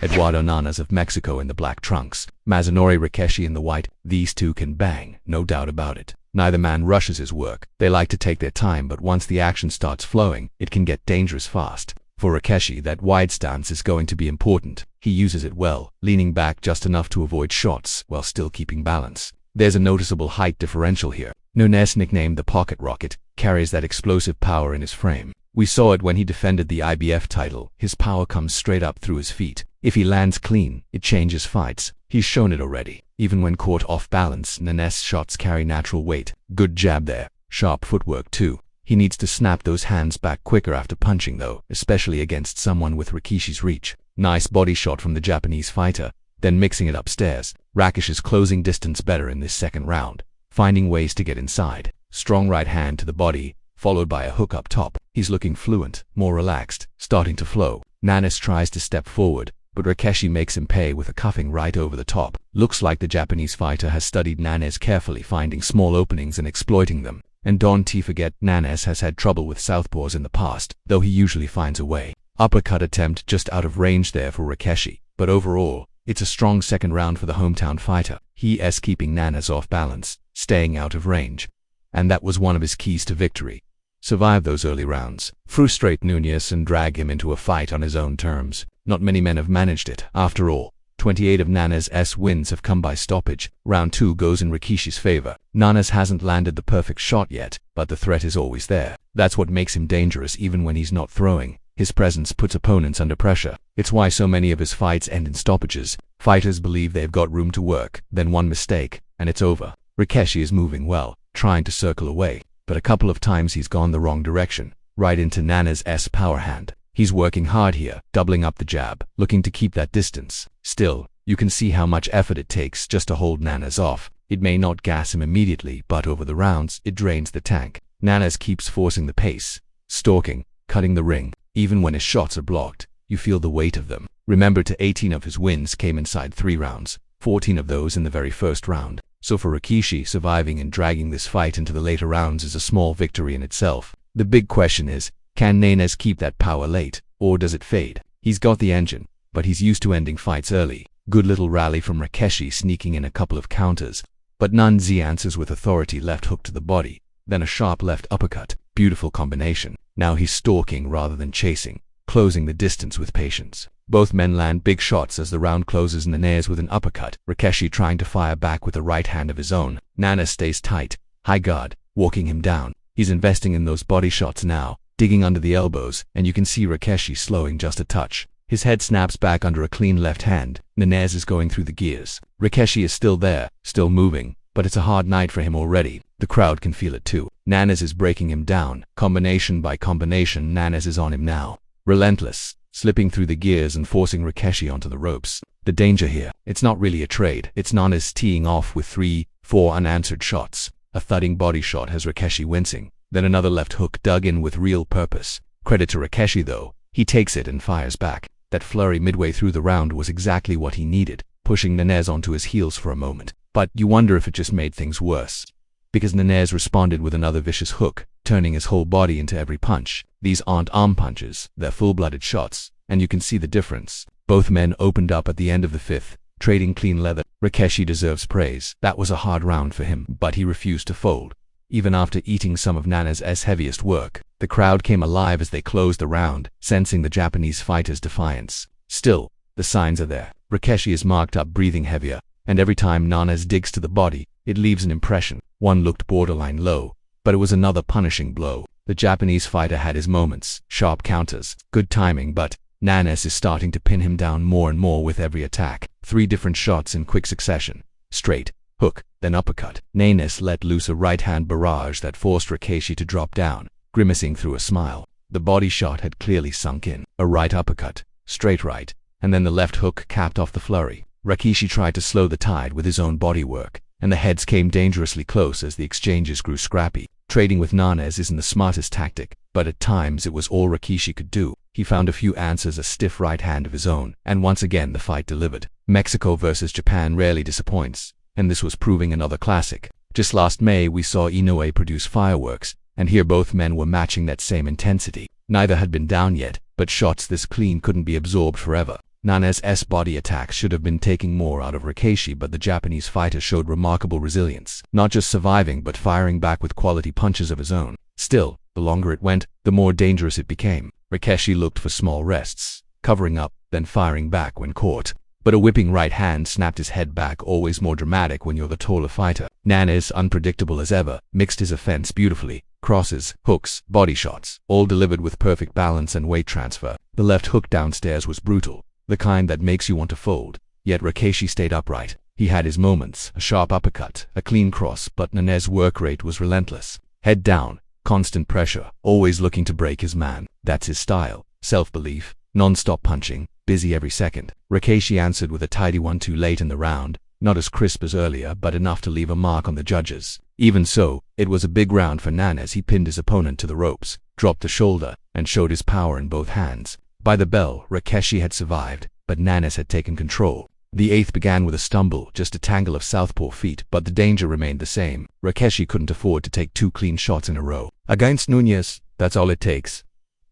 Eduardo Nunez of Mexico in the black trunks, Masanori Rikiishi in the white. These two can bang, no doubt about it. Neither man rushes his work. They like to take their time, but once the action starts flowing, it can get dangerous fast. For Rikiishi, that wide stance is going to be important. He uses it well, leaning back just enough to avoid shots while still keeping balance. There's a noticeable height differential here. Nunez, nicknamed the Pocket Rocket, carries that explosive power in his frame. We saw it when he defended the IBF title. His power comes straight up through his feet. If he lands clean, it changes fights. He's shown it already. Even when caught off balance, Nunez's shots carry natural weight. Good jab there. Sharp footwork too. He needs to snap those hands back quicker after punching though, especially against someone with Rikiishi's reach. Nice body shot from the Japanese fighter, then mixing it upstairs. Rakish is closing distance better in this second round, finding ways to get inside. Strong right hand to the body, followed by a hook up top. He's looking fluent, more relaxed, starting to flow. Nunez tries to step forward, but Rikiishi makes him pay with a cuffing right over the top. Looks like the Japanese fighter has studied Nunez carefully, finding small openings and exploiting them. And don't forget, Nunez has had trouble with southpaws in the past, though he usually finds a way. Uppercut attempt just out of range there for Rikiishi, but overall, it's a strong second round for the hometown fighter. He is keeping Nunez off balance, staying out of range. And that was one of his keys to victory. Survive those early rounds, frustrate Nunez and drag him into a fight on his own terms. Not many men have managed it. After all, 28 of Nunez's wins have come by stoppage. Round 2 goes in Rikiishi's favor. Nunez hasn't landed the perfect shot yet, but the threat is always there. That's what makes him dangerous even when he's not throwing. His presence puts opponents under pressure. It's why so many of his fights end in stoppages. Fighters believe they've got room to work, then one mistake, and it's over. Rikiishi is moving well, trying to circle away, but a couple of times he's gone the wrong direction, right into Nunez's power hand. He's working hard here, doubling up the jab, looking to keep that distance. Still, you can see how much effort it takes just to hold Nunez off. It may not gas him immediately, but over the rounds, it drains the tank. Nunez keeps forcing the pace, stalking, cutting the ring. Even when his shots are blocked, you feel the weight of them. Remember, 18 of his wins came inside 3 rounds, 14 of those in the very first round. So for Rikiishi, surviving and dragging this fight into the later rounds is a small victory in itself. The big question is, can Nunez keep that power late, or does it fade? He's got the engine, but he's used to ending fights early. Good little rally from Rikiishi, sneaking in a couple of counters. But Nunez answers with authority, left hook to the body, then a sharp left uppercut. Beautiful combination. Now he's stalking rather than chasing, closing the distance with patience. Both men land big shots as the round closes. Nunez with an uppercut, Rikiishi trying to fire back with a right hand of his own. Nunez stays tight, high guard, walking him down. He's investing in those body shots now, digging under the elbows, and you can see Rikiishi slowing just a touch. His head snaps back under a clean left hand. Nunez is going through the gears. Rikiishi is still there, still moving, but it's a hard night for him already. The crowd can feel it too. Nunez is breaking him down. Combination by combination, Nunez is on him now. Relentless, slipping through the gears and forcing Rikiishi onto the ropes. The danger here, it's not really a trade. It's Nunez teeing off with 3, 4 unanswered shots. A thudding body shot has Rikiishi wincing. Then another left hook dug in with real purpose. Credit to Rikiishi though. He takes it and fires back. That flurry midway through the round was exactly what he needed, pushing Nunez onto his heels for a moment. But you wonder if it just made things worse, because Nunez responded with another vicious hook, turning his whole body into every punch. These aren't arm punches, they're full-blooded shots, and you can see the difference. Both men opened up at the end of the 5th, trading clean leather. Rikiishi deserves praise. That was a hard round for him, but he refused to fold. Even after eating some of Nunez's heaviest work, the crowd came alive as they closed the round, sensing the Japanese fighter's defiance. Still, the signs are there. Rikiishi is marked up, breathing heavier, and every time Nunez digs to the body, it leaves an impression. One looked borderline low, but it was another punishing blow. The Japanese fighter had his moments, sharp counters, good timing, but Nunez is starting to pin him down more and more with every attack. 3 different shots in quick succession. Straight, hook, then uppercut. Nunez let loose a right-hand barrage that forced Rikiishi to drop down, grimacing through a smile. The body shot had clearly sunk in. A right uppercut, straight right, and then the left hook capped off the flurry. Rikiishi tried to slow the tide with his own bodywork, and the heads came dangerously close as the exchanges grew scrappy. Trading with Nunez isn't the smartest tactic, but at times it was all Rikiishi could do. He found a few answers, a stiff right hand of his own, and once again the fight delivered. Mexico versus Japan rarely disappoints, and this was proving another classic. Just last May we saw Inoue produce fireworks, and here both men were matching that same intensity. Neither had been down yet, but shots this clean couldn't be absorbed forever. Nunez's body attacks should have been taking more out of Rikiishi, but the Japanese fighter showed remarkable resilience, not just surviving but firing back with quality punches of his own. Still, the longer it went, the more dangerous it became. Rikiishi looked for small rests, covering up, then firing back when caught. But a whipping right hand snapped his head back, always more dramatic when you're the taller fighter. Nunez, unpredictable as ever, mixed his offense beautifully. Crosses, hooks, body shots, all delivered with perfect balance and weight transfer. The left hook downstairs was brutal, the kind that makes you want to fold. Yet Rikiishi stayed upright. He had his moments, a sharp uppercut, a clean cross, but Nunez's work rate was relentless. Head down, constant pressure, always looking to break his man. That's his style. Self-belief, non-stop punching, busy every second. Rikiishi answered with a tidy one too late in the round, not as crisp as earlier, but enough to leave a mark on the judges. Even so, it was a big round for Nunez. He pinned his opponent to the ropes, dropped the shoulder, and showed his power in both hands. By the bell, Rikiishi had survived, but Nunez had taken control. The eighth began with a stumble, just a tangle of southpaw feet, but the danger remained the same. Rikiishi couldn't afford to take two clean shots in a row. Against Nunez, that's all it takes.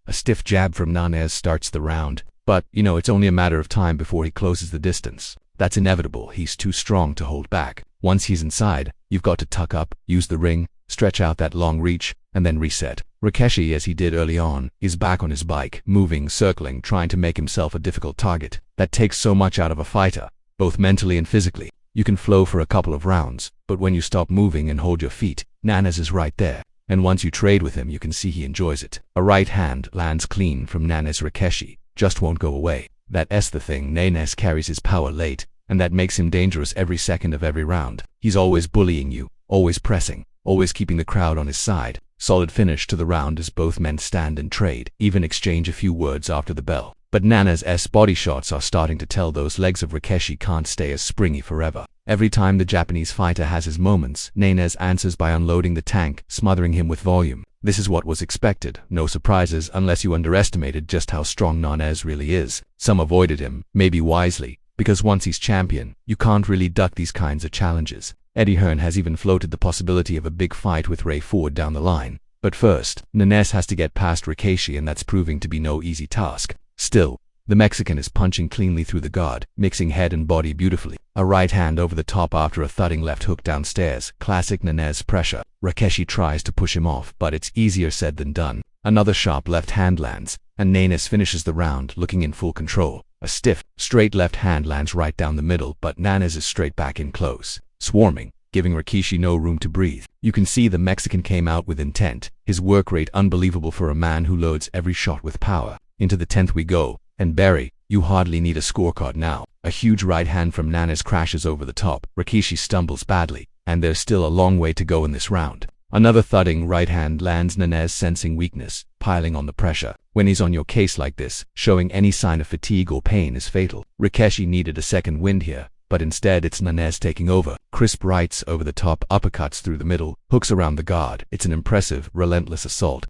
A stiff jab from Nunez starts the round, but, it's only a matter of time before he closes the distance. That's inevitable. He's too strong to hold back. Once he's inside, you've got to tuck up, use the ring, stretch out that long reach, and then reset. Rikiishi, as he did early on, is back on his bike, moving, circling, trying to make himself a difficult target. That takes so much out of a fighter, both mentally and physically. You can flow for a couple of rounds, but when you stop moving and hold your feet, Nunez is right there. And once you trade with him, you can see he enjoys it. A right hand lands clean from Nunez. Rikiishi just won't go away. That's the thing. Nunez carries his power late, and that makes him dangerous every second of every round. He's always bullying you, always pressing, always keeping the crowd on his side. Solid finish to the round as both men stand and trade, even exchange a few words after the bell. But Nunez's body shots are starting to tell. Those legs of Rikiishi can't stay as springy forever. Every time the Japanese fighter has his moments, Nunez answers by unloading the tank, smothering him with volume. This is what was expected. No surprises unless you underestimated just how strong Nunez really is. Some avoided him, maybe wisely, because once he's champion, you can't really duck these kinds of challenges. Eddie Hearn has even floated the possibility of a big fight with Ray Ford down the line. But first, Nunez has to get past Rikiishi, and that's proving to be no easy task. Still, the Mexican is punching cleanly through the guard, mixing head and body beautifully. A right hand over the top after a thudding left hook downstairs. Classic Nunez pressure. Rikiishi tries to push him off, but it's easier said than done. Another sharp left hand lands, and Nunez finishes the round looking in full control. A stiff, straight left hand lands right down the middle, but Nunez is straight back in close, swarming, giving Rikiishi no room to breathe. You can see the Mexican came out with intent. His work rate unbelievable for a man who loads every shot with power. Into the 10th we go, and Barry, you hardly need a scorecard now. A huge right hand from Nunez crashes over the top. Rikiishi stumbles badly, and there's still a long way to go in this round. Another thudding right hand lands. Nunez, sensing weakness, piling on the pressure. When he's on your case like this, showing any sign of fatigue or pain is fatal. Rikiishi needed a second wind here, but instead it's Nunez taking over. Crisp rights over the top, uppercuts through the middle, hooks around the guard. It's an impressive, relentless assault.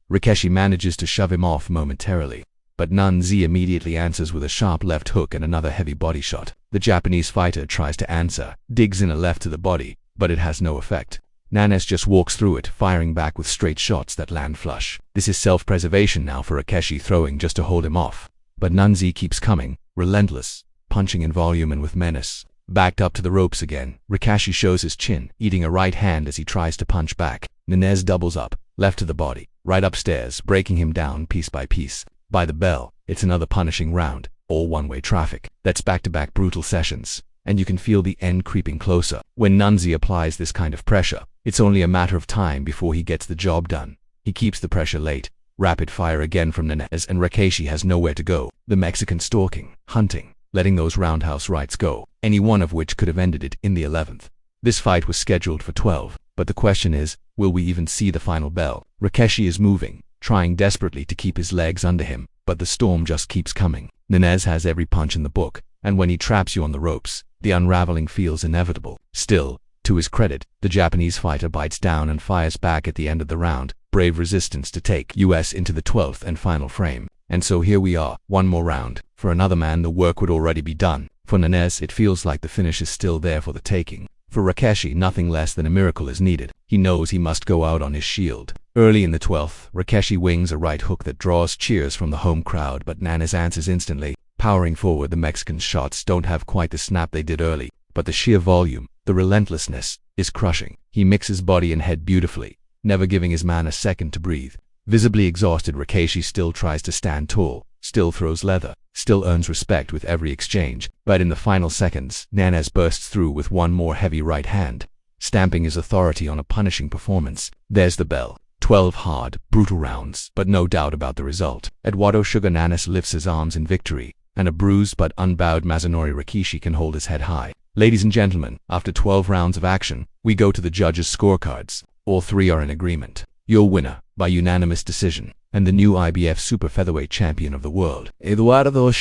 Rikiishi manages to shove him off momentarily, but Nunez immediately answers with a sharp left hook and another heavy body shot. The Japanese fighter tries to answer, digs in a left to the body, but it has no effect. Nunez just walks through it, firing back with straight shots that land flush. This is self-preservation now for Rikiishi, throwing just to hold him off. But Nunez keeps coming, relentless, punching in volume and with menace. Backed up to the ropes again, Rikiishi shows his chin, eating a right hand as he tries to punch back. Nunez doubles up, left to the body, right upstairs, breaking him down piece by piece. By the bell, it's another punishing round, all one-way traffic. That's back-to-back brutal sessions, and you can feel the end creeping closer. When Nunez applies this kind of pressure, it's only a matter of time before he gets the job done. He keeps the pressure late. Rapid fire again from Nunez, and Rikiishi has nowhere to go. The Mexican stalking, hunting, letting those roundhouse rights go, any one of which could have ended it in the 11th. This fight was scheduled for 12, but the question is, will we even see the final bell? Rikiishi is moving, trying desperately to keep his legs under him, but the storm just keeps coming. Nunez has every punch in the book, and when he traps you on the ropes, the unraveling feels inevitable. Still, to his credit, the Japanese fighter bites down and fires back at the end of the round. Brave resistance to take us into the 12th and final frame. And so here we are, one more round. For another man, the work would already be done. For Nunez, it feels like the finish is still there for the taking. For Rikiishi, nothing less than a miracle is needed. He knows he must go out on his shield. Early in the 12th, Rikiishi wings a right hook that draws cheers from the home crowd, but Nunez answers instantly. Powering forward, the Mexican's shots don't have quite the snap they did early, but the sheer volume, the relentlessness, is crushing. He mixes body and head beautifully, never giving his man a second to breathe. Visibly exhausted, Rikiishi still tries to stand tall, still throws leather, still earns respect with every exchange. But in the final seconds, Nunez bursts through with one more heavy right hand, stamping his authority on a punishing performance. There's the bell. 12 hard, brutal rounds, but no doubt about the result. Eduardo Nunez lifts his arms in victory, and a bruised but unbowed Masanori Rikiishi can hold his head high. Ladies and gentlemen, after 12 rounds of action, we go to the judges' scorecards. All three are in agreement. Your winner, by unanimous decision, and the new IBF Super Featherweight Champion of the world, Eduardo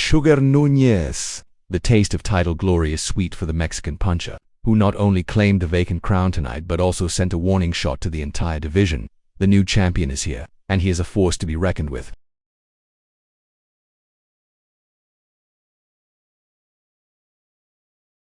Nunez. The taste of title glory is sweet for the Mexican puncher, who not only claimed the vacant crown tonight but also sent a warning shot to the entire division. The new champion is here, and he is a force to be reckoned with.